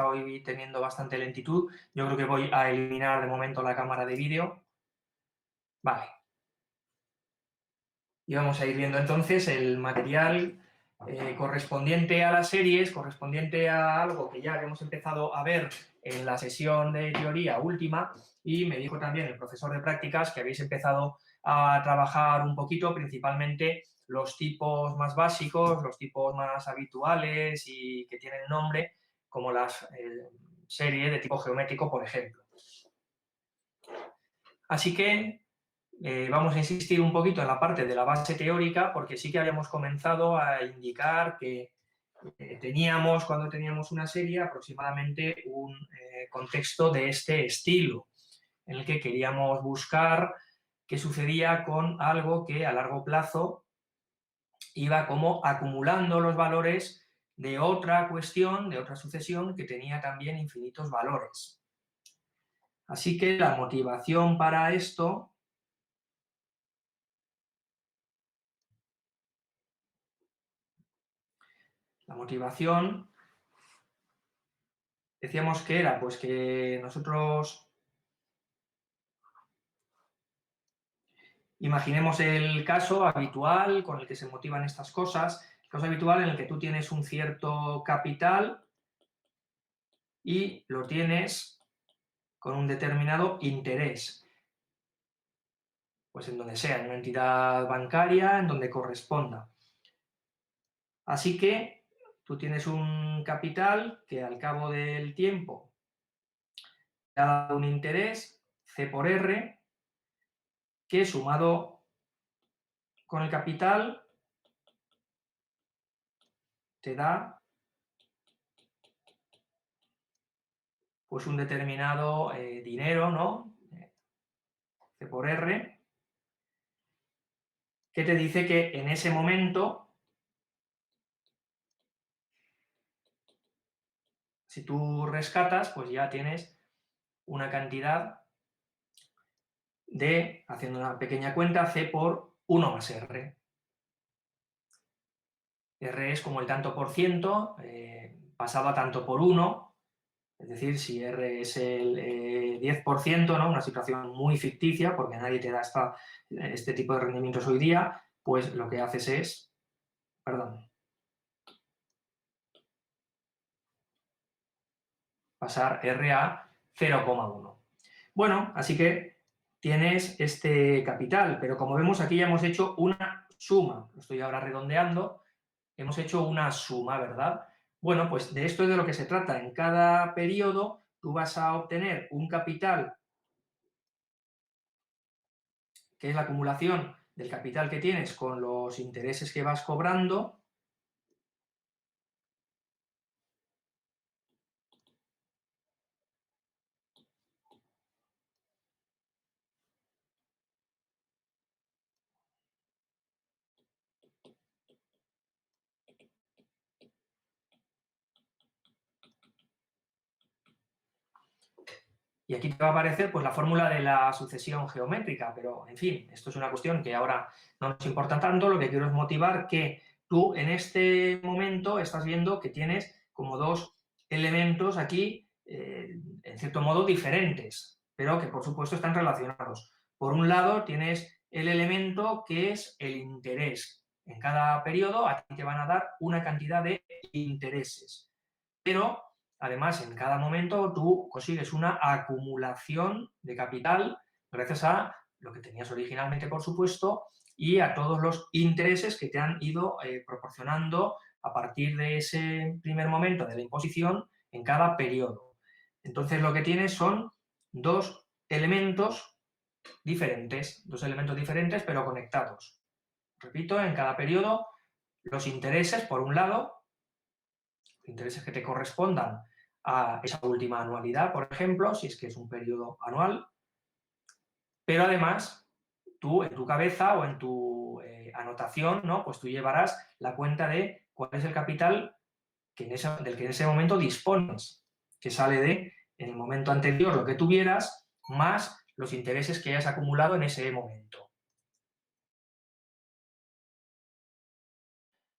hoy teniendo bastante lentitud. Yo creo que voy a eliminar de momento la cámara de vídeo. Vale. Y vamos a ir viendo entonces el material correspondiente a las series, correspondiente a algo que ya habíamos empezado a ver en la sesión de teoría última, y me dijo también el profesor de prácticas que habéis empezado a trabajar un poquito, principalmente los tipos más básicos, los tipos más habituales y que tienen nombre, como las series de tipo geométrico, por ejemplo. Así que vamos a insistir un poquito en la parte de la base teórica, porque sí que habíamos comenzado a indicar que teníamos, cuando teníamos una serie, aproximadamente un contexto de este estilo, en el que queríamos buscar qué sucedía con algo que a largo plazo iba como acumulando los valores de otra cuestión, de otra sucesión, que tenía también infinitos valores. Así que la motivación para esto decíamos que era pues que nosotros imaginemos el caso habitual con el que se motivan estas cosas, el caso habitual en el que tú tienes un cierto capital y lo tienes con un determinado interés, pues en donde sea, en una entidad bancaria, en donde corresponda. Así que tú tienes un capital que al cabo del tiempo te ha dado un interés, C por R, que sumado con el capital te da pues un determinado dinero, ¿no? C por R, que te dice que en ese momento, si tú rescatas, pues ya tienes una cantidad de, haciendo una pequeña cuenta, C por 1 más R. R es como el tanto por ciento pasado a tanto por 1, es decir, si R es el 10%, ¿no? Una situación muy ficticia, porque nadie te da este tipo de rendimientos hoy día, pues lo que haces es, pasar R a 0,1. Bueno, así que tienes este capital, pero como vemos aquí ya hemos hecho una suma, lo estoy ahora redondeando, hemos hecho una suma, ¿verdad? Bueno, pues de esto es de lo que se trata. En cada periodo tú vas a obtener un capital, que es la acumulación del capital que tienes con los intereses que vas cobrando. Y aquí te va a aparecer pues, la fórmula de la sucesión geométrica, pero, en fin, esto es una cuestión que ahora no nos importa tanto. Lo que quiero es motivar que tú en este momento estás viendo que tienes como dos elementos aquí, en cierto modo, diferentes, pero que, por supuesto, están relacionados. Por un lado, tienes el elemento que es el interés. En cada periodo a ti te van a dar una cantidad de intereses, pero además, en cada momento tú consigues una acumulación de capital gracias a lo que tenías originalmente, por supuesto, y a todos los intereses que te han ido proporcionando a partir de ese primer momento de la imposición en cada periodo. Entonces, lo que tienes son dos elementos diferentes pero conectados. Repito, en cada periodo, los intereses, por un lado, intereses que te correspondan a esa última anualidad, por ejemplo, si es que es un periodo anual, pero además tú en tu cabeza o en tu anotación, ¿no? Pues tú llevarás la cuenta de cuál es el capital del que en ese momento dispones, que sale de, en el momento anterior, lo que tuvieras, más los intereses que hayas acumulado en ese momento.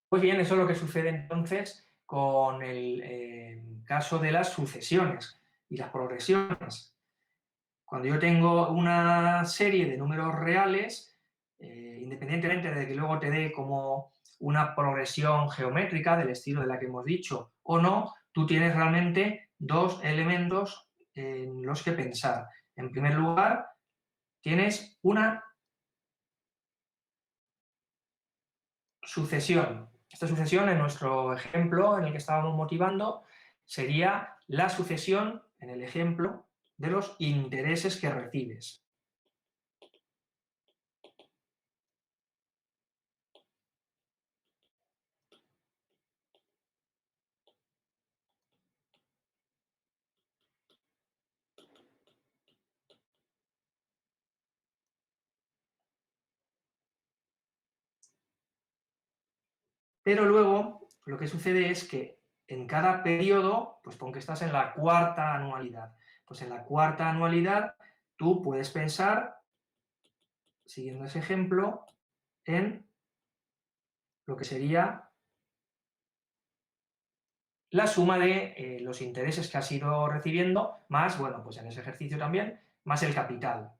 Pues bien, eso es lo que sucede entonces con el caso de las sucesiones y las progresiones. Cuando yo tengo una serie de números reales, independientemente de que luego te dé como una progresión geométrica del estilo de la que hemos dicho o no, tú tienes realmente dos elementos en los que pensar. En primer lugar, tienes una sucesión. Esta sucesión, en nuestro ejemplo en el que estábamos motivando, sería la sucesión, en el ejemplo, de los intereses que recibes. Pero luego lo que sucede es que en cada periodo, pues pon que estás en la cuarta anualidad, pues en la cuarta anualidad tú puedes pensar, siguiendo ese ejemplo, en lo que sería la suma de los intereses que has ido recibiendo, más, bueno, pues en ese ejercicio también, más el capital.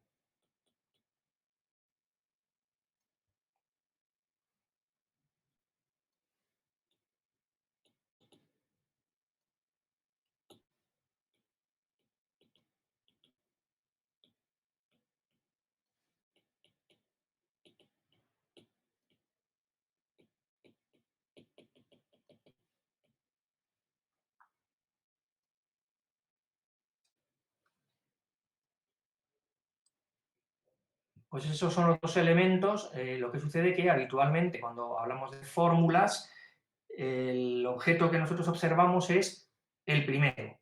Pues esos son los dos elementos. Lo que sucede que habitualmente cuando hablamos de fórmulas, el objeto que nosotros observamos es el primero,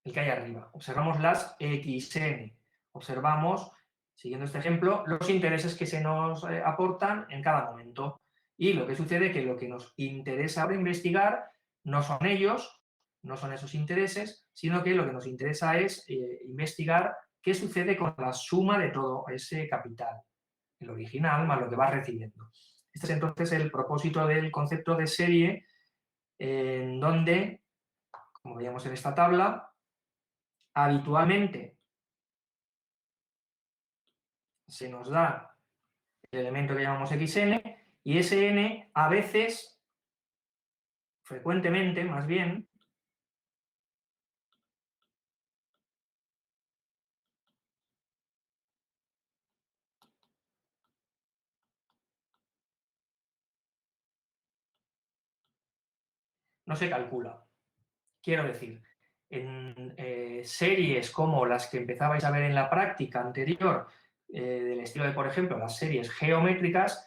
el que hay arriba. Observamos las xn. Observamos, siguiendo este ejemplo, los intereses que se nos aportan en cada momento. Y lo que sucede es que lo que nos interesa ahora investigar no son ellos, no son esos intereses, sino que lo que nos interesa es investigar qué sucede con la suma de todo ese capital, el original más lo que vas recibiendo. Este es entonces el propósito del concepto de serie, en donde, como veíamos en esta tabla, habitualmente se nos da el elemento que llamamos xn y ese n a veces, frecuentemente más bien, no se calcula. Quiero decir, en series como las que empezabais a ver en la práctica anterior, del estilo de, por ejemplo, las series geométricas,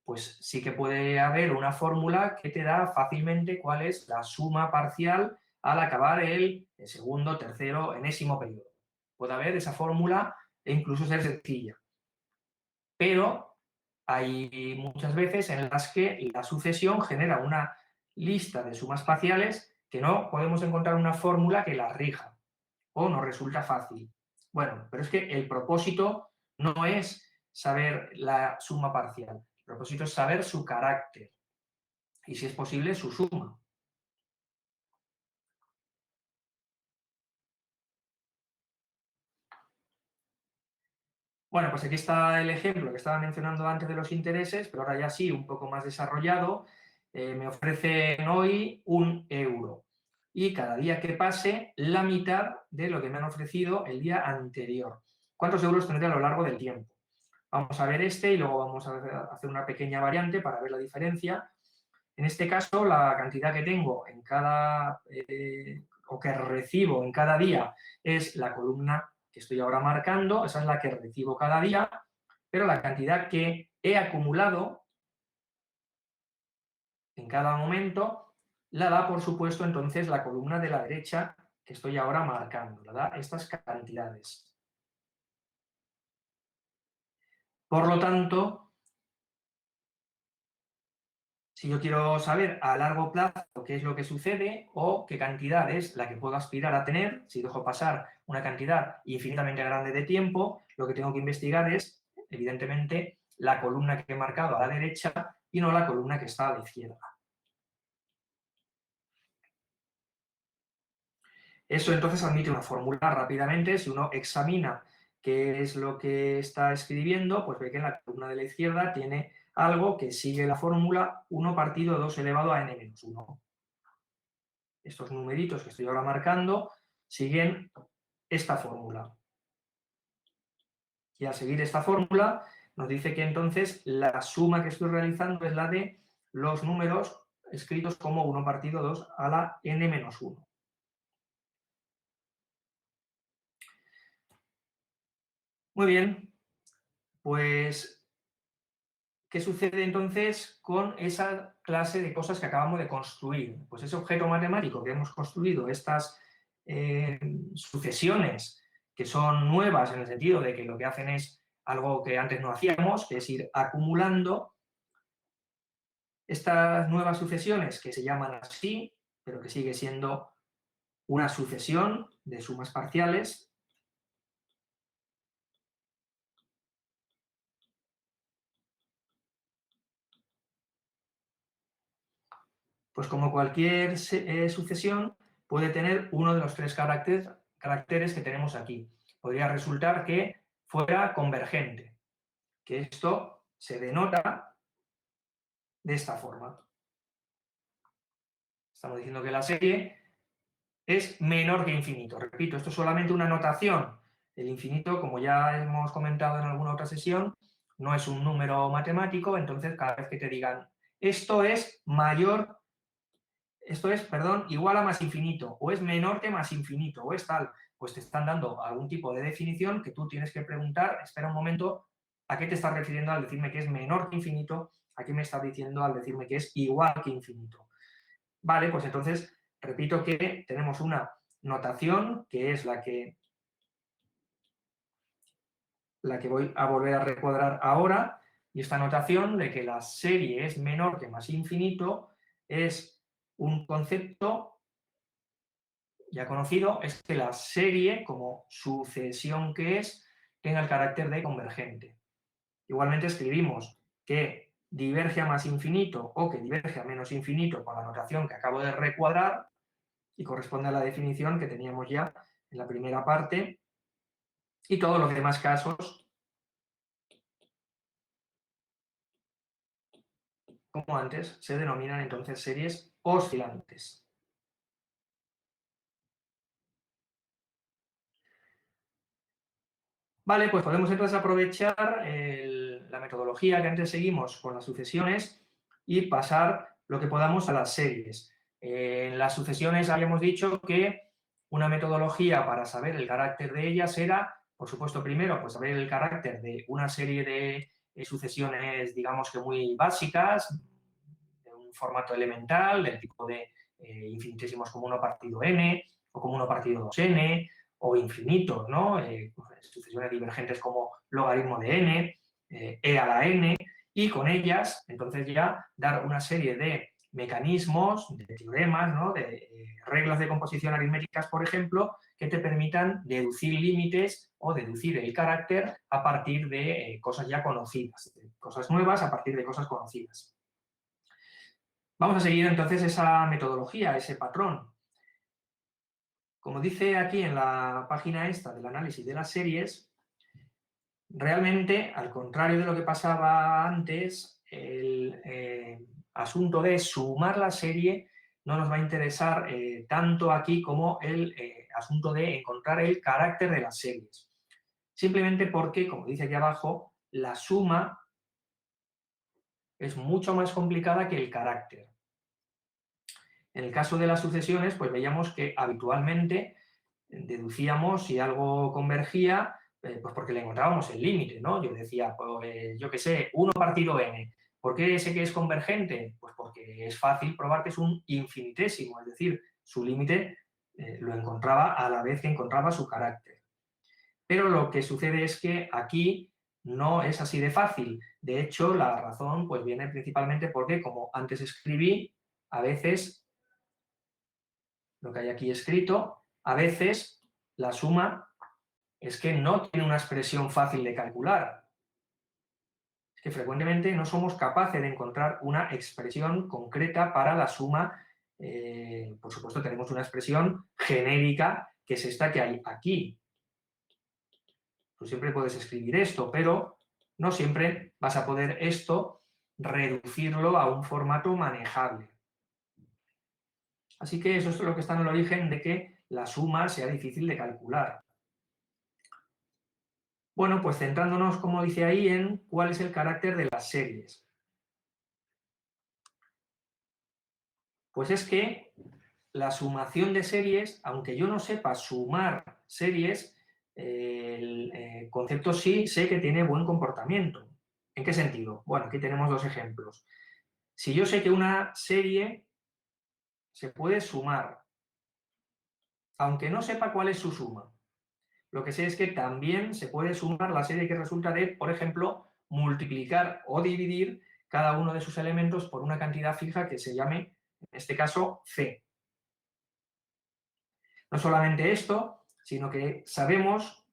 pues sí que puede haber una fórmula que te da fácilmente cuál es la suma parcial al acabar el segundo, tercero, enésimo periodo. Puede haber esa fórmula e incluso ser sencilla. Pero hay muchas veces en las que la sucesión genera una lista de sumas parciales que no podemos encontrar una fórmula que la rija o nos resulta fácil. Bueno, pero es que el propósito no es saber la suma parcial, el propósito es saber su carácter y, si es posible, su suma. Bueno, pues aquí está el ejemplo que estaba mencionando antes de los intereses, pero ahora ya sí, un poco más desarrollado. Me ofrecen hoy 1 euro y cada día que pase, la mitad de lo que me han ofrecido el día anterior. ¿Cuántos euros tendré a lo largo del tiempo? Vamos a ver este y luego vamos a hacer una pequeña variante para ver la diferencia. En este caso, la cantidad que tengo en cada, o que recibo en cada día es la columna que estoy ahora marcando, esa es la que recibo cada día, pero la cantidad que he acumulado en cada momento la da, por supuesto, entonces la columna de la derecha que estoy ahora marcando, la da estas cantidades. Por lo tanto, si yo quiero saber a largo plazo qué es lo que sucede o qué cantidad es la que puedo aspirar a tener, si dejo pasar una cantidad infinitamente grande de tiempo, lo que tengo que investigar es, evidentemente, la columna que he marcado a la derecha y no la columna que está a la izquierda. Eso entonces admite una fórmula rápidamente. Si uno examina qué es lo que está escribiendo, pues ve que en la columna de la izquierda tiene algo que sigue la fórmula 1 partido 2 elevado a n-1. Estos numeritos que estoy ahora marcando siguen esta fórmula. Y al seguir esta fórmula nos dice que entonces la suma que estoy realizando es la de los números escritos como 1 partido 2 a la n-1. Muy bien, pues, ¿qué sucede entonces con esa clase de cosas que acabamos de construir? Pues ese objeto matemático que hemos construido, estas sucesiones que son nuevas en el sentido de que lo que hacen es algo que antes no hacíamos, que es ir acumulando estas nuevas sucesiones que se llaman así, pero que sigue siendo una sucesión de sumas parciales. Pues como cualquier sucesión, puede tener uno de los tres caracteres que tenemos aquí. Podría resultar que fuera convergente, que esto se denota de esta forma. Estamos diciendo que la serie es menor que infinito. Repito, esto es solamente una notación. El infinito, como ya hemos comentado en alguna otra sesión, no es un número matemático, entonces cada vez que te digan esto es igual a más infinito, o es menor que más infinito, o es tal, pues te están dando algún tipo de definición que tú tienes que preguntar, espera un momento, ¿a qué te estás refiriendo al decirme que es menor que infinito? ¿A qué me estás diciendo al decirme que es igual que infinito? Vale, pues entonces repito que tenemos una notación que es la que voy a volver a recuadrar ahora, y esta notación de que la serie es menor que más infinito es un concepto ya conocido, es que la serie, como sucesión que es, tenga el carácter de convergente. Igualmente escribimos que diverge a más infinito o que diverge a menos infinito con la notación que acabo de recuadrar y corresponde a la definición que teníamos ya en la primera parte, y todos los demás casos, como antes, se denominan entonces series oscilantes. Vale, pues podemos entonces aprovechar la metodología que antes seguimos con las sucesiones y pasar lo que podamos a las series. En las sucesiones habíamos dicho que una metodología para saber el carácter de ellas era, por supuesto, primero, pues saber el carácter de una serie de sucesiones, digamos que muy básicas, de un formato elemental, del tipo de infinitesimos como 1 partido n, o como 1 partido 2n, o infinitos, ¿no? Sucesiones divergentes como logaritmo de n, e a la n, y con ellas, entonces ya dar una serie de mecanismos, de teoremas, ¿no? De reglas de composición aritméticas, por ejemplo, que te permitan deducir límites o deducir el carácter a partir de cosas ya conocidas, de cosas nuevas a partir de cosas conocidas. Vamos a seguir entonces esa metodología, ese patrón. Como dice aquí en la página esta del análisis de las series, realmente, al contrario de lo que pasaba antes, el asunto de sumar la serie no nos va a interesar tanto aquí como el asunto de encontrar el carácter de las series. Simplemente porque, como dice aquí abajo, la suma es mucho más complicada que el carácter. En el caso de las sucesiones, pues veíamos que habitualmente deducíamos si algo convergía, pues porque le encontrábamos el límite, ¿no? Yo decía, pues, yo qué sé, 1 partido n. ¿Por qué sé que es convergente? Pues porque es fácil probar que es un infinitésimo, es decir, su límite lo encontraba a la vez que encontraba su carácter. Pero lo que sucede es que aquí no es así de fácil. De hecho, la razón pues viene principalmente porque, como antes escribí, a veces lo que hay aquí escrito, a veces la suma es que no tiene una expresión fácil de calcular. Es que frecuentemente no somos capaces de encontrar una expresión concreta para la suma por supuesto, tenemos una expresión genérica, que es esta que hay aquí. Tú siempre puedes escribir esto, pero no siempre vas a poder esto reducirlo a un formato manejable. Así que eso es lo que está en el origen de que la suma sea difícil de calcular. Bueno, pues centrándonos, como dice ahí, en cuál es el carácter de las series. Pues es que la sumación de series, aunque yo no sepa sumar series, el concepto sí sé que tiene buen comportamiento. ¿En qué sentido? Bueno, aquí tenemos dos ejemplos. Si yo sé que una serie se puede sumar, aunque no sepa cuál es su suma, lo que sé es que también se puede sumar la serie que resulta de, por ejemplo, multiplicar o dividir cada uno de sus elementos por una cantidad fija que se llame, en este caso, C. No solamente esto, sino que sabemos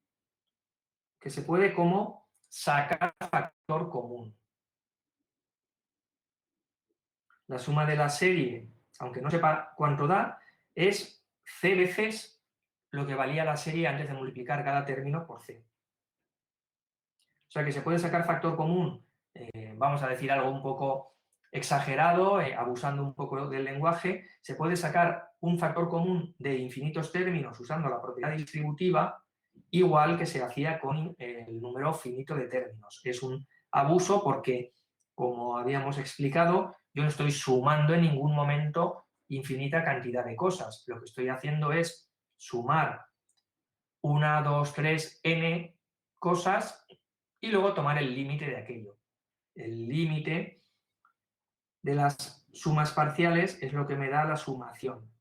que se puede como sacar factor común. La suma de la serie, aunque no sepa cuánto da, es C veces lo que valía la serie antes de multiplicar cada término por C. O sea que se puede sacar factor común, vamos a decir algo un poco exagerado, abusando un poco del lenguaje, se puede sacar un factor común de infinitos términos usando la propiedad distributiva, igual que se hacía con el número finito de términos. Es un abuso porque, como habíamos explicado, yo no estoy sumando en ningún momento infinita cantidad de cosas. Lo que estoy haciendo es sumar 1, 2, 3, n cosas y luego tomar el límite de aquello. El límite de las sumas parciales es lo que me da la sumación.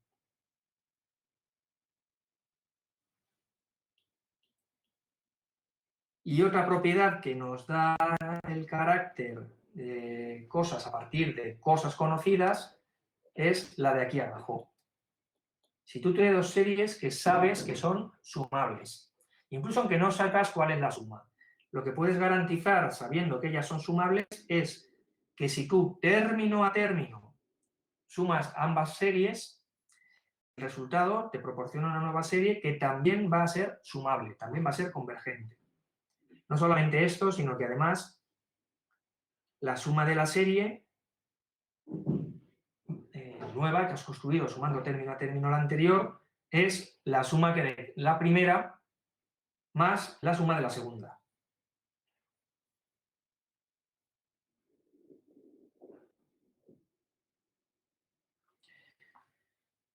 Y otra propiedad que nos da el carácter de cosas a partir de cosas conocidas es la de aquí abajo. Si tú tienes dos series que sabes que son sumables, incluso aunque no sacas cuál es la suma, lo que puedes garantizar sabiendo que ellas son sumables es que si tú término a término sumas ambas series, el resultado te proporciona una nueva serie que también va a ser sumable, también va a ser convergente. No solamente esto, sino que además la suma de la serie nueva que has construido sumando término a término la anterior es la suma que de la primera más la suma de la segunda.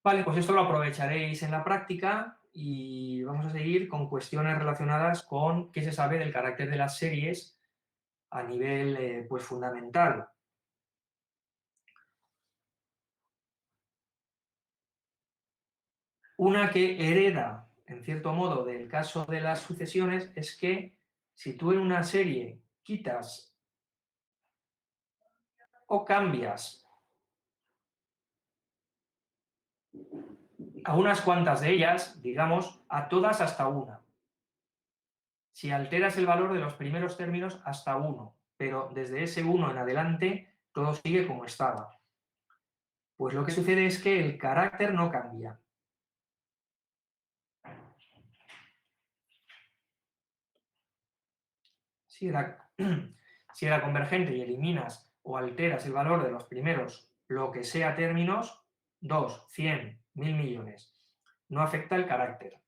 Vale, pues esto lo aprovecharéis en la práctica y vamos a seguir con cuestiones relacionadas con qué se sabe del carácter de las series a nivel pues fundamental. Una que hereda, en cierto modo, del caso de las sucesiones es que si tú en una serie quitas o cambias a unas cuantas de ellas, digamos, a todas hasta una. Si alteras el valor de los primeros términos hasta 1, pero desde ese 1 en adelante todo sigue como estaba. Pues lo que sucede es que el carácter no cambia. Si era convergente y eliminas o alteras el valor de los primeros, lo que sea términos, 2, 100, 1000 millones, no afecta el carácter.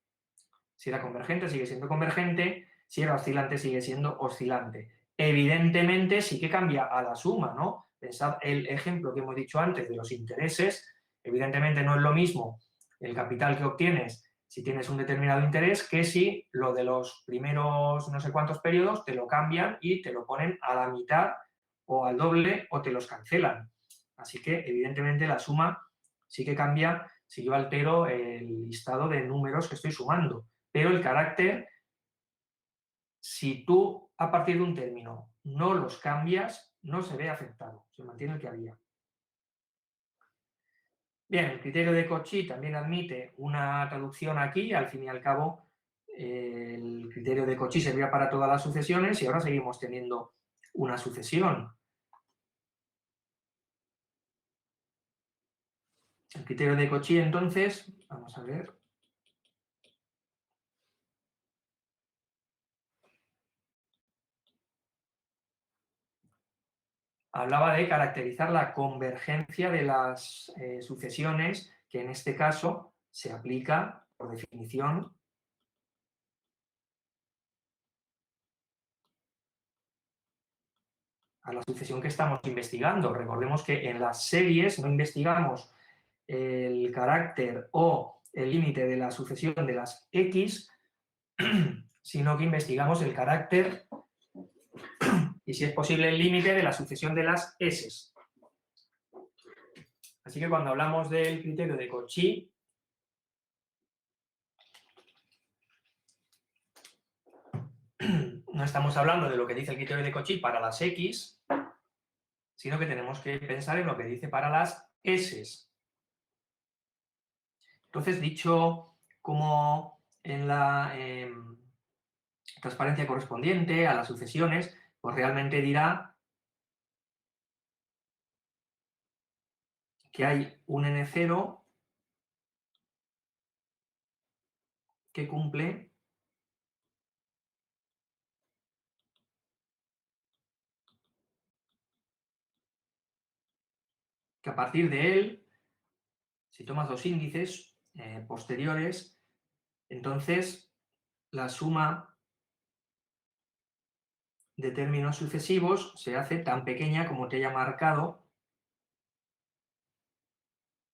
Si era convergente, sigue siendo convergente, si era oscilante, sigue siendo oscilante. Evidentemente sí que cambia a la suma, ¿no? Pensad el ejemplo que hemos dicho antes de los intereses, evidentemente no es lo mismo el capital que obtienes si tienes un determinado interés que si lo de los primeros no sé cuántos periodos te lo cambian y te lo ponen a la mitad o al doble o te los cancelan. Así que evidentemente la suma sí que cambia si yo altero el listado de números que estoy sumando. Pero el carácter, si tú a partir de un término no los cambias, no se ve afectado, se mantiene el que había. Bien, el criterio de Cauchy también admite una traducción aquí, al fin y al cabo, el criterio de Cauchy servía para todas las sucesiones y ahora seguimos teniendo una sucesión. El criterio de Cauchy, entonces, vamos a ver. Hablaba de caracterizar la convergencia de las sucesiones, que en este caso se aplica, por definición, a la sucesión que estamos investigando. Recordemos que en las series no investigamos el carácter o el límite de la sucesión de las X, sino que investigamos el carácter y, si es posible, el límite de la sucesión de las S. Así que cuando hablamos del criterio de Cauchy, no estamos hablando de lo que dice el criterio de Cauchy para las X, sino que tenemos que pensar en lo que dice para las S. Entonces, dicho como en la transparencia correspondiente a las sucesiones, pues realmente dirá que hay un N0 que cumple que a partir de él, si tomas dos índices posteriores, entonces la suma de términos sucesivos se hace tan pequeña como te haya marcado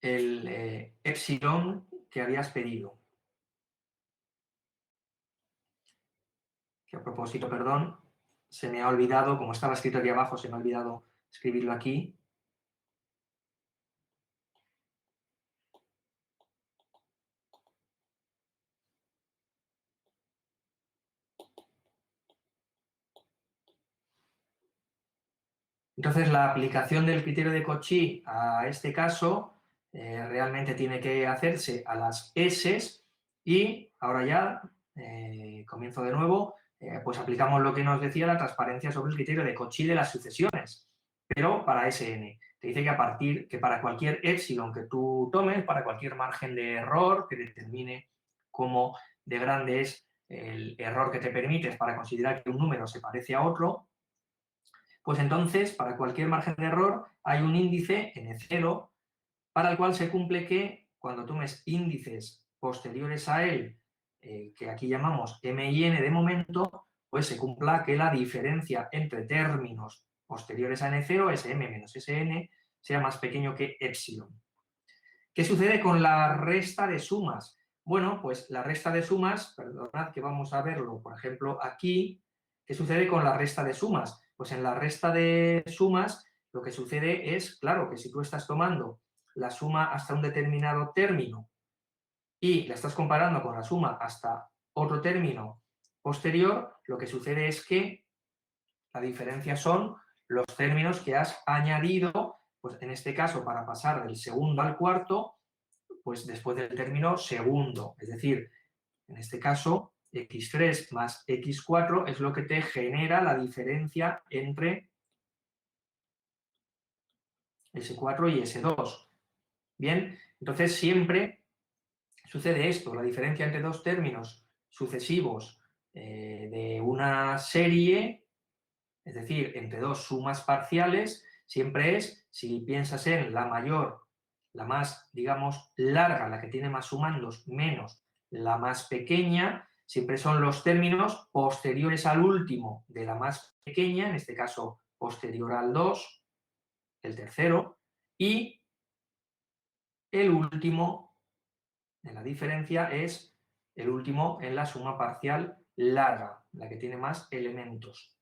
el epsilon que habías pedido. Que a propósito, perdón, se me ha olvidado, como estaba escrito aquí abajo, se me ha olvidado escribirlo aquí. Entonces, la aplicación del criterio de Cauchy a este caso realmente tiene que hacerse a las S y ahora ya, comienzo de nuevo, pues aplicamos lo que nos decía la transparencia sobre el criterio de Cauchy de las sucesiones, pero para Sn. Te dice que para cualquier epsilon que tú tomes, para cualquier margen de error que determine cómo de grande es el error que te permites para considerar que un número se parece a otro, pues entonces, para cualquier margen de error, hay un índice N0 para el cual se cumple que cuando tomes índices posteriores a él, que aquí llamamos M y N de momento, pues se cumpla que la diferencia entre términos posteriores a N0, Sm menos Sn, sea más pequeño que epsilon. ¿Qué sucede con la resta de sumas? Bueno, pues la resta de sumas, perdonad que vamos a verlo, por ejemplo, aquí. ¿Qué sucede con la resta de sumas? Pues en la resta de sumas lo que sucede es, claro, que si tú estás tomando la suma hasta un determinado término y la estás comparando con la suma hasta otro término posterior, lo que sucede es que la diferencia son los términos que has añadido, pues en este caso para pasar del segundo al cuarto, pues después del término segundo. Es decir, en este caso, x3 más x4 es lo que te genera la diferencia entre S4 y S2. Bien, entonces siempre sucede esto, la diferencia entre dos términos sucesivos de una serie, es decir, entre dos sumas parciales, siempre es, si piensas en la mayor, la más, digamos, larga, la que tiene más sumandos, menos la más pequeña, siempre son los términos posteriores al último de la más pequeña, en este caso posterior al 2, el tercero, y el último en la diferencia es el último en la suma parcial larga, la que tiene más elementos.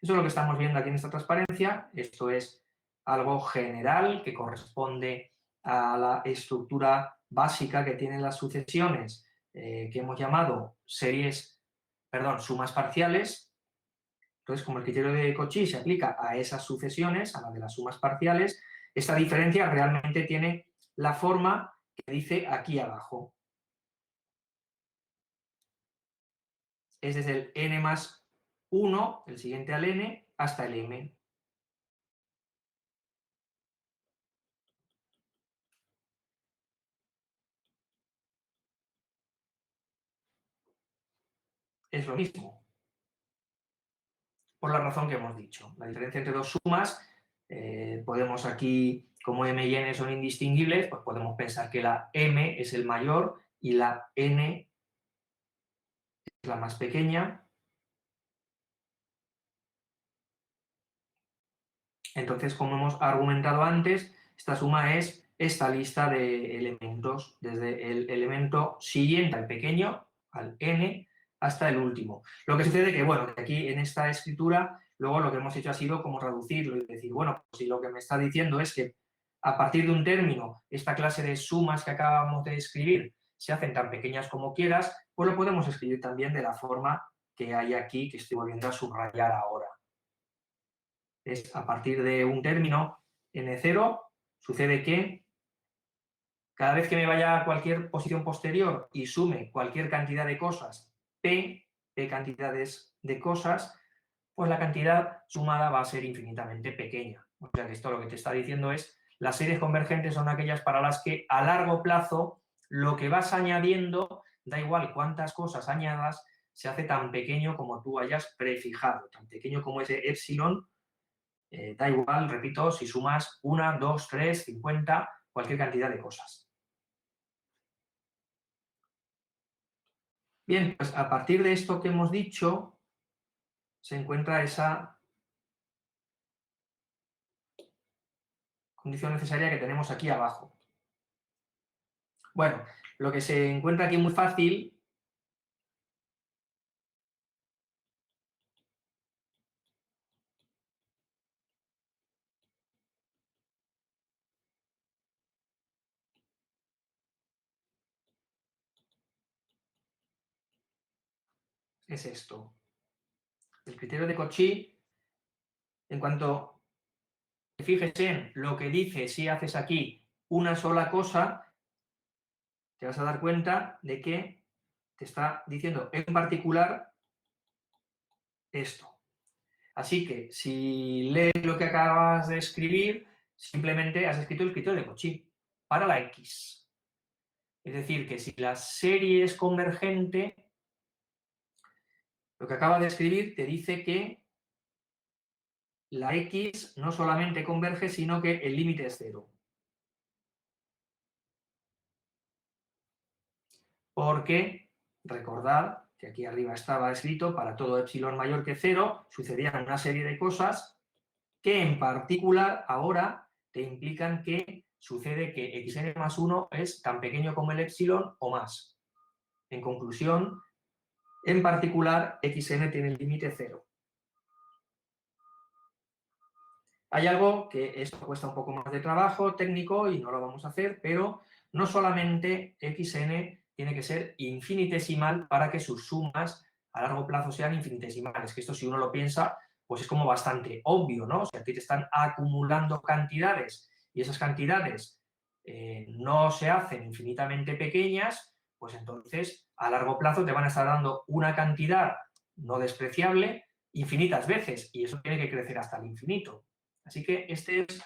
Eso es lo que estamos viendo aquí en esta transparencia. Esto es algo general que corresponde a la estructura básica que tienen las sucesiones que hemos llamado sumas parciales. Entonces, como el criterio de Cauchy se aplica a esas sucesiones, a la de las sumas parciales, esta diferencia realmente tiene la forma que dice aquí abajo. Es desde el n más 1, el siguiente al n, hasta el m. es lo mismo, por la razón que hemos dicho. La diferencia entre dos sumas, podemos aquí, como m y n son indistinguibles, pues podemos pensar que la m es el mayor y la n es la más pequeña. Entonces, como hemos argumentado antes, esta suma es esta lista de elementos, desde el elemento siguiente al pequeño, al n, hasta el último. Lo que sucede que, bueno, que aquí en esta escritura, luego lo que hemos hecho ha sido como reducirlo y decir, bueno, pues si lo que me está diciendo es que a partir de un término, esta clase de sumas que acabamos de escribir se hacen tan pequeñas como quieras, pues lo podemos escribir también de la forma que hay aquí, que estoy volviendo a subrayar ahora. Es a partir de un término n0, sucede que cada vez que me vaya a cualquier posición posterior y sume cualquier cantidad de cosas, p cantidades de cosas, pues la cantidad sumada va a ser infinitamente pequeña. O sea que esto lo que te está diciendo es, las series convergentes son aquellas para las que a largo plazo lo que vas añadiendo, da igual cuántas cosas añadas, se hace tan pequeño como tú hayas prefijado, tan pequeño como ese epsilon. Da igual, repito, si sumas 1, 2, 3, 50, cualquier cantidad de cosas. Bien, pues a partir de esto que hemos dicho, se encuentra esa condición necesaria que tenemos aquí abajo. Bueno, lo que se encuentra aquí muy fácil es esto. El criterio de Cauchy, en cuanto te fijes en lo que dice si haces aquí una sola cosa, te vas a dar cuenta de que te está diciendo en particular esto. Así que si lees lo que acabas de escribir, simplemente has escrito el criterio de Cauchy para la X. Es decir, que si la serie es convergente, lo que acaba de escribir te dice que la X no solamente converge, sino que el límite es cero. Porque, recordad que aquí arriba estaba escrito, para todo epsilon mayor que cero, sucedían una serie de cosas que en particular ahora te implican que sucede que xn más 1 es tan pequeño como el epsilon o más. En conclusión, en particular, xn tiene el límite 0. Hay algo que esto cuesta un poco más de trabajo técnico y no lo vamos a hacer, pero no solamente xn tiene que ser infinitesimal para que sus sumas a largo plazo sean infinitesimales, que esto si uno lo piensa, pues es como bastante obvio, ¿no? O sea, a ti te están acumulando cantidades y esas cantidades no se hacen infinitamente pequeñas, pues entonces a largo plazo te van a estar dando una cantidad no despreciable infinitas veces y eso tiene que crecer hasta el infinito. Así que este es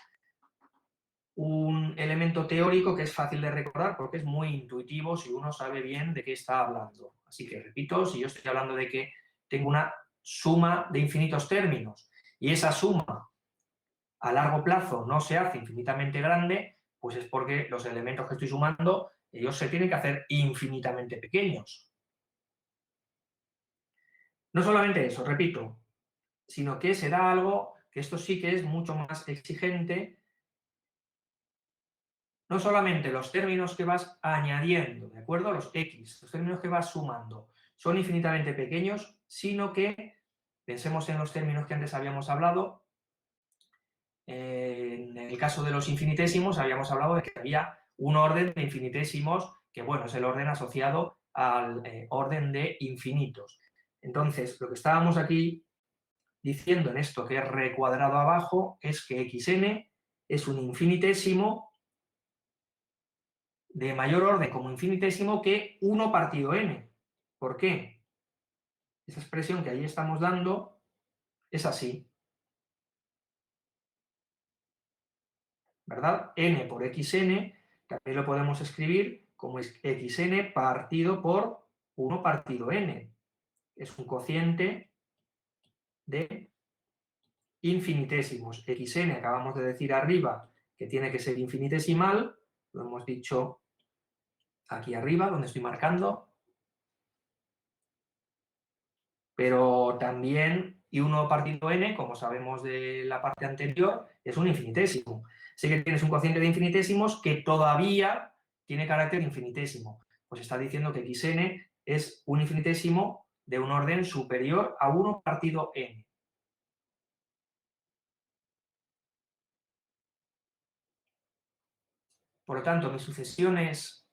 un elemento teórico que es fácil de recordar porque es muy intuitivo si uno sabe bien de qué está hablando. Así que, repito, si yo estoy hablando de que tengo una suma de infinitos términos y esa suma a largo plazo no se hace infinitamente grande, pues es porque los elementos que estoy sumando, ellos se tienen que hacer infinitamente pequeños. No solamente eso, repito, sino que será algo que esto sí que es mucho más exigente. No solamente los términos que vas añadiendo, ¿de acuerdo? Los X, los términos que vas sumando, son infinitamente pequeños, sino que, pensemos en los términos que antes habíamos hablado, en el caso de los infinitésimos habíamos hablado de que había un orden de infinitésimos, que bueno, es el orden asociado al orden de infinitos. Entonces, lo que estábamos aquí diciendo en esto que es recuadrado abajo es que xn es un infinitésimo de mayor orden como infinitésimo que 1 partido n. ¿Por qué? Esa expresión que ahí estamos dando es así, ¿verdad? N por xn también lo podemos escribir como xn partido por 1 partido n. es un cociente de infinitesimos. Xn, acabamos de decir arriba que tiene que ser infinitesimal, lo hemos dicho aquí arriba, donde estoy marcando, pero también I1 partido n, como sabemos de la parte anterior, es un infinitésimo. Sé que tienes un cociente de infinitesimos que todavía tiene carácter infinitésimo. Pues está diciendo que xn es un infinitésimo de un orden superior a 1 partido n. Por lo tanto, mis sucesiones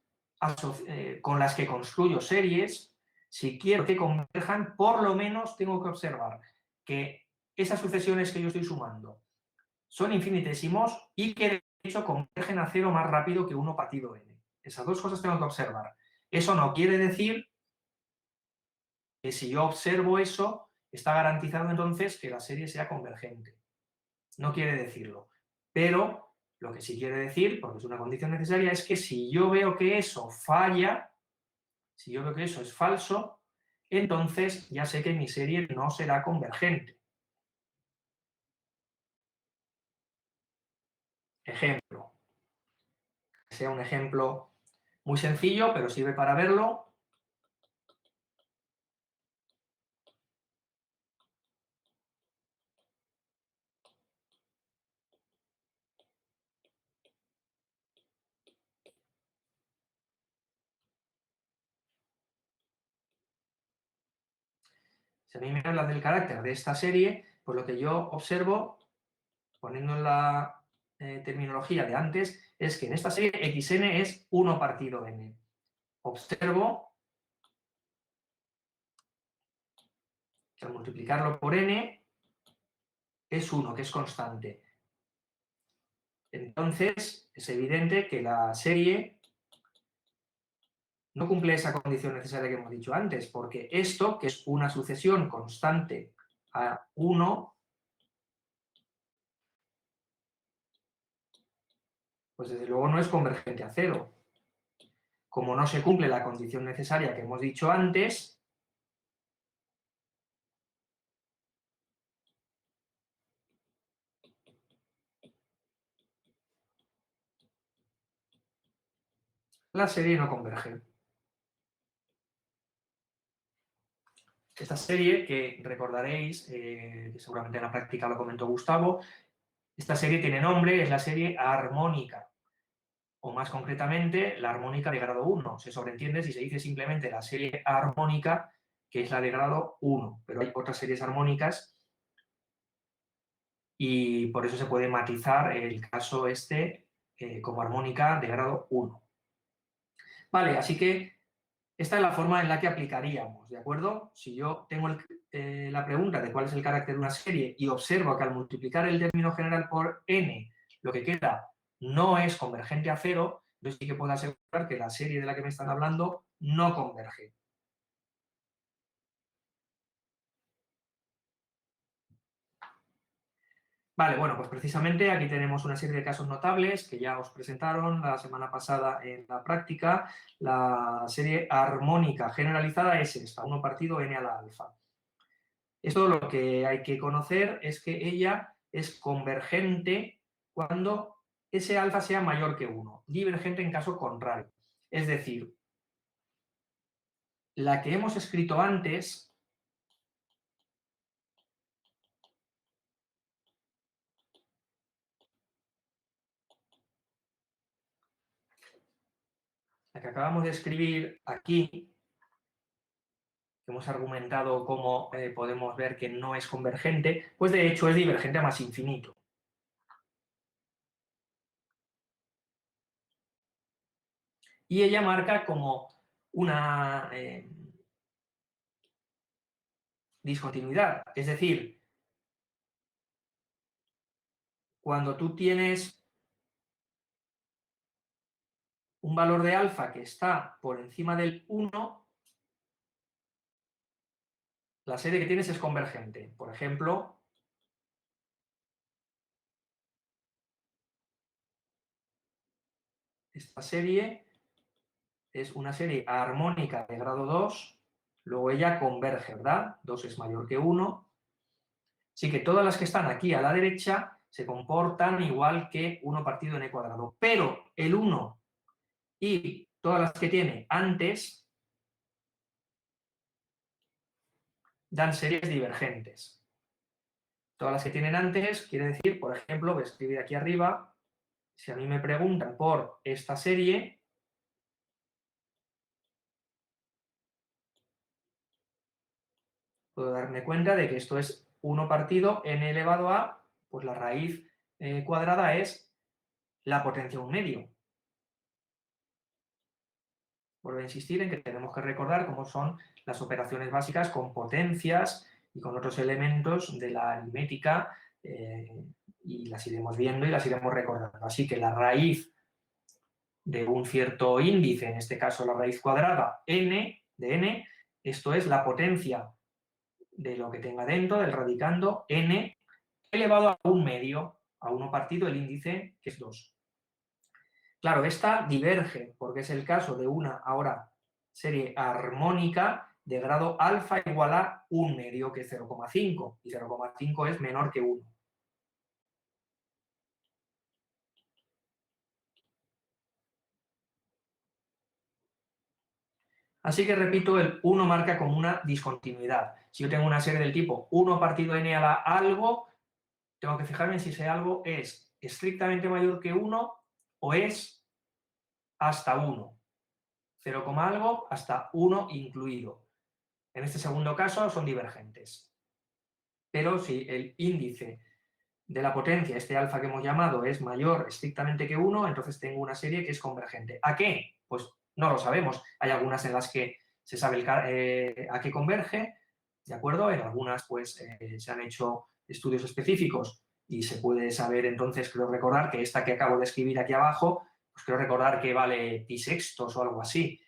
con las que construyo series, si quiero que converjan, por lo menos tengo que observar que esas sucesiones que yo estoy sumando son infinitesimos y que de hecho convergen a cero más rápido que 1 partido n. Esas dos cosas tengo que observar. Eso no quiere decir que si yo observo eso, está garantizado entonces que la serie sea convergente. No quiere decirlo. Pero lo que sí quiere decir, porque es una condición necesaria, es que si yo veo que eso falla, si yo veo que eso es falso, entonces ya sé que mi serie no será convergente. Ejemplo. Sea un ejemplo muy sencillo, pero sirve para verlo. Si a mí me hablas del carácter de esta serie, pues lo que yo observo, poniendo en la terminología de antes, es que en esta serie xn es 1 partido n. Observo que al multiplicarlo por n es 1, que es constante. Entonces, es evidente que la serie no cumple esa condición necesaria que hemos dicho antes, porque esto, que es una sucesión constante a 1, pues desde luego no es convergente a 0. Como no se cumple la condición necesaria que hemos dicho antes, la serie no converge. Esta serie, que recordaréis, que seguramente en la práctica lo comentó Gustavo, esta serie tiene nombre, es la serie armónica, o más concretamente, la armónica de grado 1. Se sobreentiende si se dice simplemente la serie armónica, que es la de grado 1, pero hay otras series armónicas y por eso se puede matizar el caso este como armónica de grado 1. Vale, así que esta es la forma en la que aplicaríamos, ¿de acuerdo? Si yo tengo la pregunta de cuál es el carácter de una serie y observo que al multiplicar el término general por n, lo que queda no es convergente a cero, entonces sí que puedo asegurar que la serie de la que me están hablando no converge. Vale, bueno, pues precisamente aquí tenemos una serie de casos notables que ya os presentaron la semana pasada en la práctica. La serie armónica generalizada es esta, 1 partido n a la alfa. Esto lo que hay que conocer es que ella es convergente cuando ese alfa sea mayor que 1, divergente en caso contrario. Es decir, la que hemos escrito antes, la que acabamos de escribir aquí, que hemos argumentado cómo podemos ver que no es convergente, pues de hecho es divergente a más infinito. Y ella marca como una discontinuidad. Es decir, cuando tú tienes un valor de alfa que está por encima del 1, la serie que tienes es convergente. Por ejemplo, esta serie es una serie armónica de grado 2 Luego ella converge, ¿verdad? 2 es mayor que 1. Así que todas las que están aquí a la derecha se comportan igual que 1 partido n cuadrado. Pero el 1 y todas las que tiene antes dan series divergentes. Todas las que tienen antes quiere decir, por ejemplo, voy a escribir aquí arriba, si a mí me preguntan por esta serie, puedo darme cuenta de que esto es 1 partido n elevado a, pues la raíz cuadrada es la potencia 1/2. Vuelvo a insistir en que tenemos que recordar cómo son las operaciones básicas con potencias y con otros elementos de la aritmética, y las iremos viendo y las iremos recordando. Así que la raíz de un cierto índice, en este caso la raíz cuadrada n de n, esto es la potencia de lo que tenga dentro, del radicando, n elevado a 1/2, a 1 partido el índice, que es 2. Claro, esta diverge, porque es el caso de una, ahora, serie armónica de grado alfa igual a 1/2, que es 0,5, y 0,5 es menor que 1. Así que repito, el 1 marca como una discontinuidad. Si yo tengo una serie del tipo 1 partido n a la algo, tengo que fijarme si ese algo es estrictamente mayor que 1 o es hasta 1. 0, algo hasta 1 incluido. En este segundo caso son divergentes. Pero si el índice de la potencia, este alfa que hemos llamado, es mayor estrictamente que 1, entonces tengo una serie que es convergente. ¿A qué? Pues no lo sabemos. Hay algunas en las que se sabe a qué converge, ¿de acuerdo? En algunas pues se han hecho estudios específicos y se puede saber, entonces creo recordar que esta que acabo de escribir aquí abajo, pues creo recordar que vale pi sextos o algo así.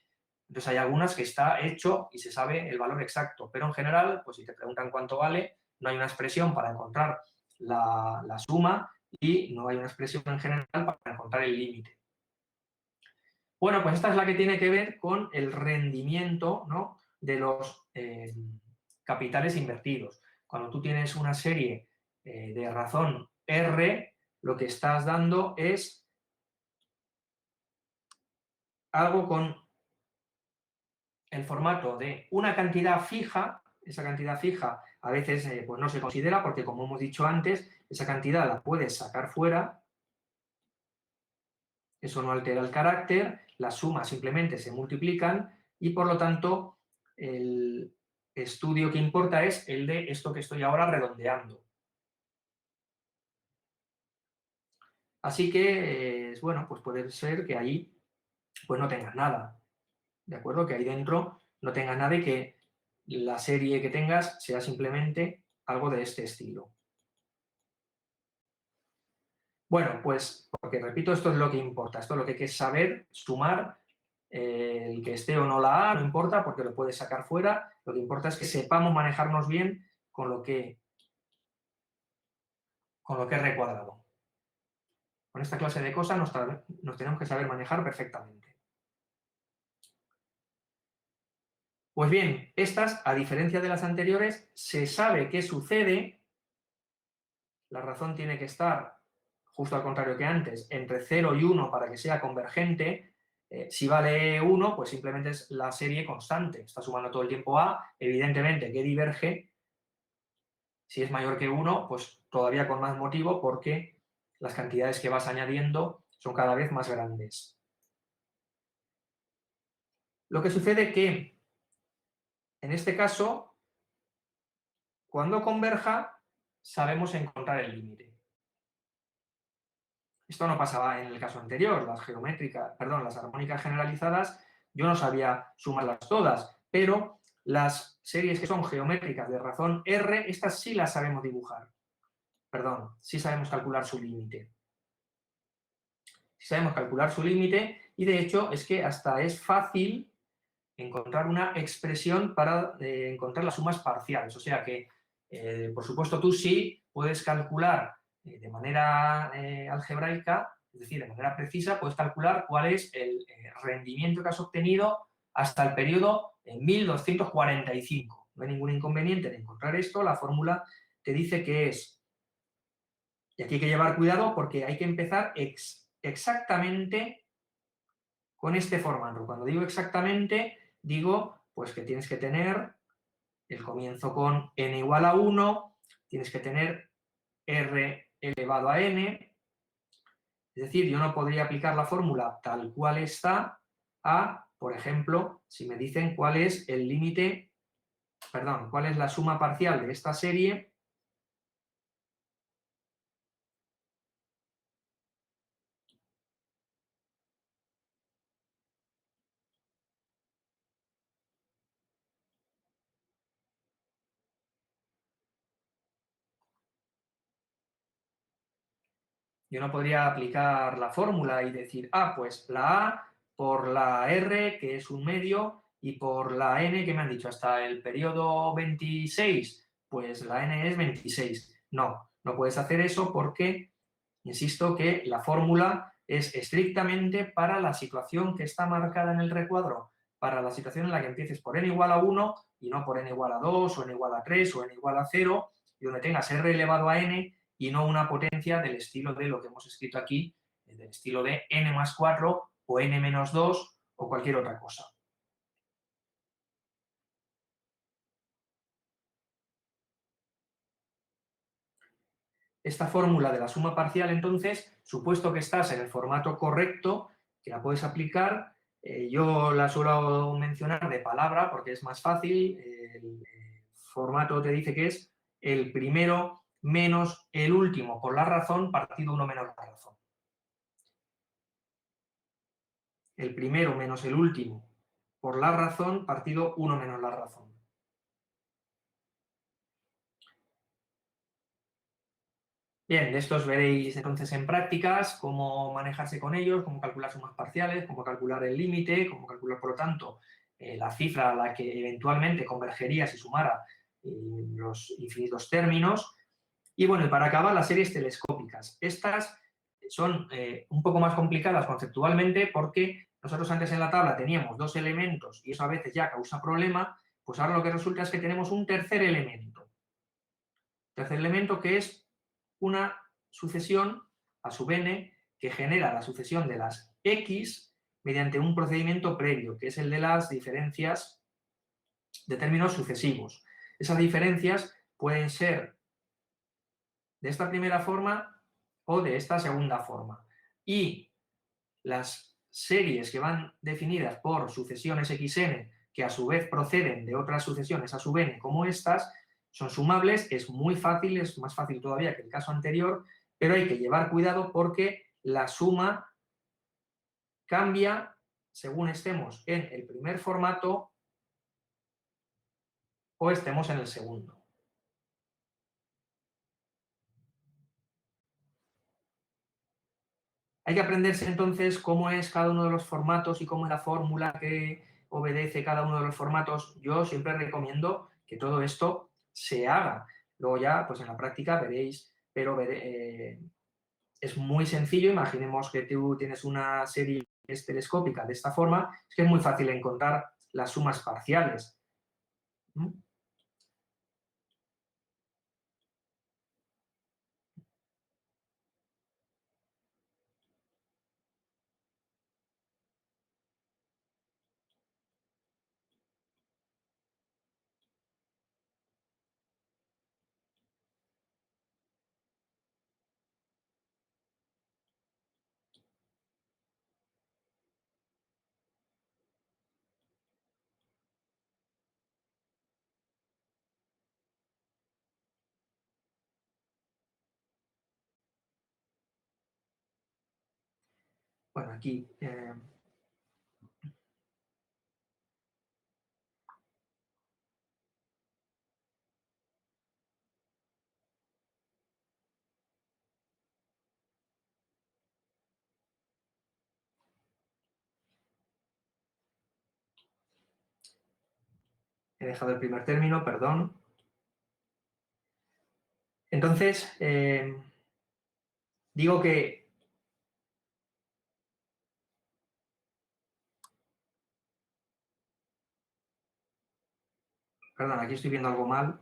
Entonces hay algunas que está hecho y se sabe el valor exacto, pero en general, pues si te preguntan cuánto vale, no hay una expresión para encontrar la suma y no hay una expresión en general para encontrar el límite. Bueno, pues esta es la que tiene que ver con el rendimiento, ¿no?, de los capitales invertidos. Cuando tú tienes una serie de razón R, lo que estás dando es algo con el formato de una cantidad fija. Esa cantidad fija a veces pues no se considera porque, como hemos dicho antes, esa cantidad la puedes sacar fuera. Eso no altera el carácter, las sumas simplemente se multiplican y, por lo tanto, el estudio que importa es el de esto que estoy ahora redondeando. Así que, bueno, pues puede ser que ahí pues no tengas nada, ¿de acuerdo? Que ahí dentro no tengas nada y que la serie que tengas sea simplemente algo de este estilo. Bueno, pues, porque repito, esto es lo que importa, esto es lo que hay que saber sumar. El que esté o no la A no importa porque lo puedes sacar fuera, lo que importa es que sepamos manejarnos bien con lo que es R cuadrado. Con esta clase de cosas nos tenemos que saber manejar perfectamente. Pues bien, estas, a diferencia de las anteriores, se sabe qué sucede. La razón tiene que estar, justo al contrario que antes, entre 0 y 1 para que sea convergente. Si vale 1, pues simplemente es la serie constante. Está sumando todo el tiempo A, evidentemente que diverge. Si es mayor que 1, pues todavía con más motivo porque las cantidades que vas añadiendo son cada vez más grandes. Lo que sucede que, en este caso, cuando converja, sabemos encontrar el límite. Esto no pasaba en el caso anterior, las armónicas generalizadas, yo no sabía sumarlas todas, pero las series que son geométricas de razón R, estas sí las sabemos dibujar. Perdón, sí sabemos calcular su límite. Sí sabemos calcular su límite y, de hecho, es que hasta es fácil encontrar una expresión para encontrar las sumas parciales. O sea que, por supuesto, tú sí puedes calcular de manera algebraica, es decir, de manera precisa, puedes calcular cuál es el rendimiento que has obtenido hasta el periodo en 1245. No hay ningún inconveniente en encontrar esto, la fórmula te dice que es, y aquí hay que llevar cuidado porque hay que empezar exactamente con este formato. Cuando digo exactamente, digo pues que tienes que tener el comienzo con n igual a 1, tienes que tener r elevado a n, es decir, yo no podría aplicar la fórmula tal cual está a, por ejemplo, si me dicen cuál es el límite, perdón, cuál es la suma parcial de esta serie. Yo no podría aplicar la fórmula y decir, pues la A por la R, que es un medio, y por la N, que me han dicho, hasta el periodo 26, pues la N es 26. No, no puedes hacer eso porque, insisto, que la fórmula es estrictamente para la situación que está marcada en el recuadro, para la situación en la que empieces por n igual a 1 y no por n igual a 2, o n igual a 3, o n igual a 0, y donde tengas r elevado a n y no una potencia del estilo de lo que hemos escrito aquí, del estilo de n más 4 o n menos 2 o cualquier otra cosa. Esta fórmula de la suma parcial, entonces, supuesto que estás en el formato correcto, que la puedes aplicar, yo la suelo mencionar de palabra porque es más fácil, el formato te dice que es el primero menos el último por la razón partido 1 menos la razón. El primero menos el último por la razón partido 1 menos la razón. Bien, de estos veréis entonces en prácticas cómo manejarse con ellos, cómo calcular sumas parciales, cómo calcular el límite, cómo calcular, por lo tanto, la cifra a la que eventualmente convergería si sumara los infinitos términos. Y bueno, y para acabar, las series telescópicas. Estas son un poco más complicadas conceptualmente porque nosotros antes en la tabla teníamos dos elementos y eso a veces ya causa problema, pues ahora lo que resulta es que tenemos un tercer elemento. Tercer elemento que es una sucesión a sub n que genera la sucesión de las x mediante un procedimiento previo, que es el de las diferencias de términos sucesivos. Esas diferencias pueden ser de esta primera forma o de esta segunda forma. Y las series que van definidas por sucesiones xn, que a su vez proceden de otras sucesiones a sub n como estas, son sumables, es muy fácil, es más fácil todavía que el caso anterior, pero hay que llevar cuidado porque la suma cambia según estemos en el primer formato o estemos en el segundo. Hay que aprenderse entonces cómo es cada uno de los formatos y cómo es la fórmula que obedece cada uno de los formatos. Yo siempre recomiendo que todo esto se haga. Luego ya, pues en la práctica veréis, pero es muy sencillo. Imaginemos que tú tienes una serie telescópica de esta forma, es que es muy fácil encontrar las sumas parciales. ¿Mm? Bueno, aquí he dejado el primer término, perdón. Entonces, digo que Perdón, aquí estoy viendo algo mal.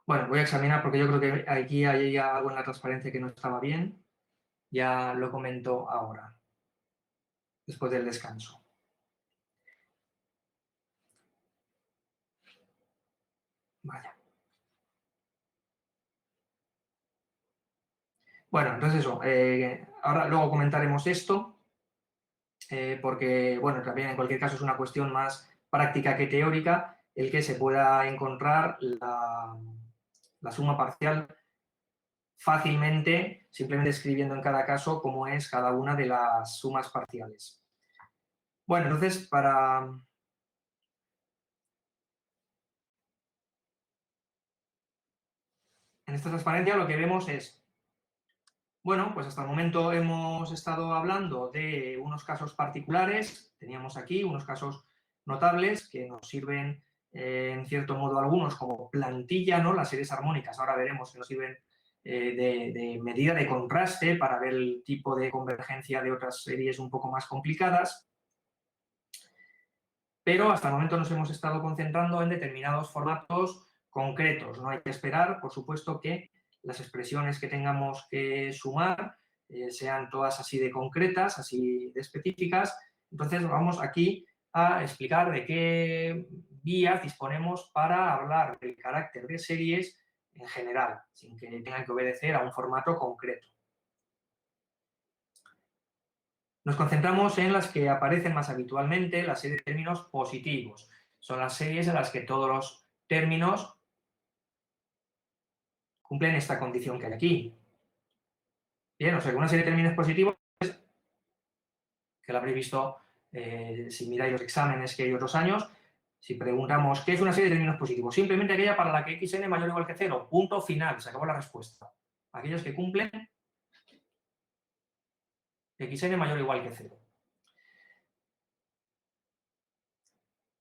Bueno, voy a examinar porque yo creo que aquí hay algo en la transparencia que no estaba bien. Ya lo comento ahora, después del descanso. Vaya. Bueno, entonces eso. Ahora luego comentaremos esto, porque, bueno, también en cualquier caso es una cuestión más práctica que teórica el que se pueda encontrar la suma parcial fácilmente, simplemente escribiendo en cada caso cómo es cada una de las sumas parciales. Bueno, entonces, en esta transparencia lo que vemos es, bueno, pues hasta el momento hemos estado hablando de unos casos particulares, teníamos aquí unos casos notables que nos sirven, en cierto modo, algunos como plantilla, ¿no? Las series armónicas, ahora veremos que nos sirven de medida de contraste para ver el tipo de convergencia de otras series un poco más complicadas, pero hasta el momento nos hemos estado concentrando en determinados formatos concretos. No hay que esperar, por supuesto, que las expresiones que tengamos que sumar sean todas así de concretas, así de específicas. Entonces vamos aquí a explicar de qué vías disponemos para hablar del carácter de series en general, sin que tengan que obedecer a un formato concreto. Nos concentramos en las que aparecen más habitualmente, la serie de términos positivos. Son las series en las que todos los términos cumplen esta condición que hay aquí. Bien, o sea, que una serie de términos positivos, que la habréis visto si miráis los exámenes que hay otros años, si preguntamos qué es una serie de términos positivos, simplemente aquella para la que xn mayor o igual que 0, punto final, se acabó la respuesta. Aquellos que cumplen xn mayor o igual que 0.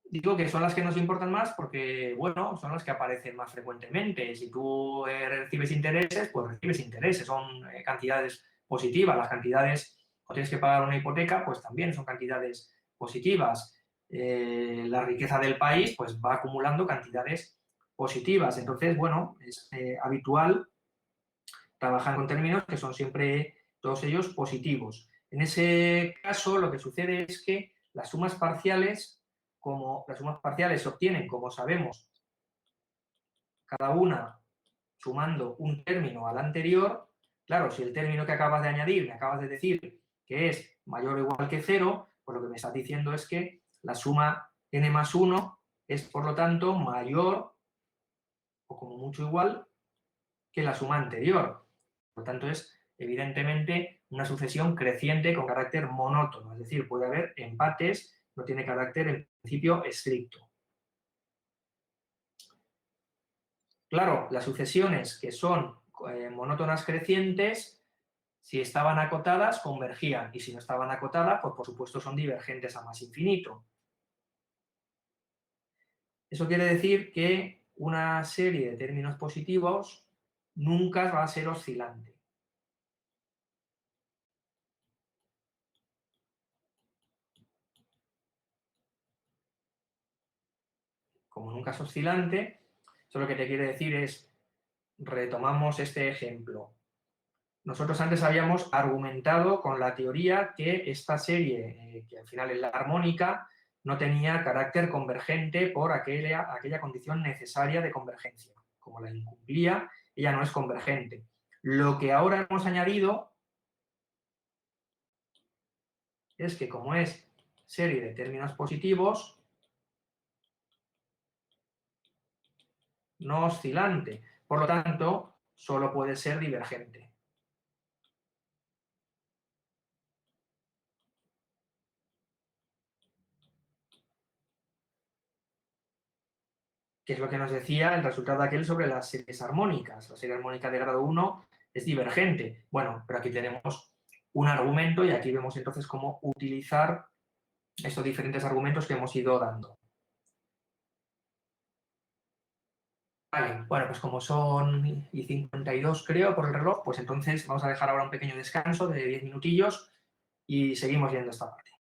Digo que son las que nos importan más porque, bueno, son las que aparecen más frecuentemente. Si tú recibes intereses, pues recibes intereses, son cantidades positivas. Las cantidades, o tienes que pagar una hipoteca, pues también son cantidades positivas. La riqueza del país, pues va acumulando cantidades positivas. Entonces, bueno, es habitual trabajar con términos que son siempre todos ellos positivos. En ese caso, lo que sucede es que las sumas parciales, como las sumas parciales se obtienen, como sabemos, cada una sumando un término al anterior, claro, si el término que acabas de añadir, me acabas de decir que es mayor o igual que 0, pues lo que me estás diciendo es que la suma n más 1 es, por lo tanto, mayor o como mucho igual que la suma anterior. Por tanto, es evidentemente una sucesión creciente con carácter monótono, es decir, puede haber empates, no tiene carácter en principio estricto. Claro, las sucesiones que son monótonas crecientes, si estaban acotadas, convergían, y si no estaban acotadas, pues por supuesto son divergentes a más infinito. Eso quiere decir que una serie de términos positivos nunca va a ser oscilante. Como nunca es oscilante, eso lo que te quiere decir es, retomamos este ejemplo. Nosotros antes habíamos argumentado con la teoría que esta serie, que al final es la armónica, no tenía carácter convergente por aquella condición necesaria de convergencia. Como la incumplía, ella no es convergente. Lo que ahora hemos añadido es que como es serie de términos positivos, no oscilante. Por lo tanto, solo puede ser divergente. Que es lo que nos decía el resultado aquel sobre las series armónicas. La serie armónica de grado 1 es divergente. Bueno, pero aquí tenemos un argumento y aquí vemos entonces cómo utilizar estos diferentes argumentos que hemos ido dando. Vale, bueno, pues como son y 52 creo por el reloj, pues entonces vamos a dejar ahora un pequeño descanso de 10 minutillos y seguimos viendo esta parte.